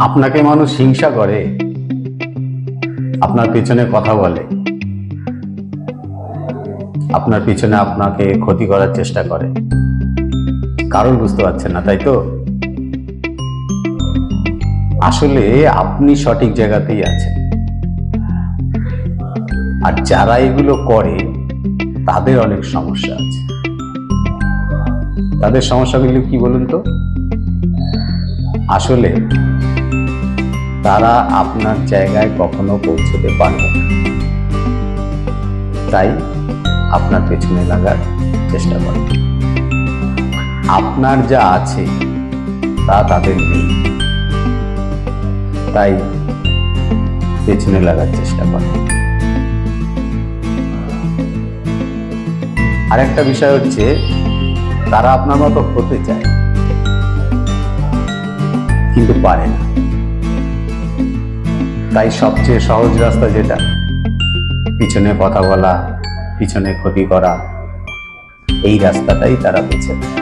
আপনাকে মানুষ হিংসা করে, আপনার পিছনে কথা বলে, আপনার পিছনে আপনাকে ক্ষতি করার চেষ্টা করে, কারণ বুঝতে পারছেন না, তাই তো? আসলে আপনি সঠিক জায়গাতেই আছেন, আর যারা এগুলো করে তাদের অনেক সমস্যা আছে। তাদের সমস্যাগুলো কি বলুন তো? আসলে তারা আপনার জায়গায় কখনো পৌঁছতে পারবে না, তাই আপনার পেছনে লাগার চেষ্টা করে। আপনার যা আছে তা তাদের নেই, তাই পেছনে লাগার চেষ্টা করে। আরেকটা বিষয় হচ্ছে, তারা আপনার মতো হতে চায় কিন্তু পারে না, তাই সবচেয়ে সহজ রাস্তা যেটা, পিছনে কথা বলা, পিছনে ক্ষতি করা, এই রাস্তাটাই তারা বেছে নেয়।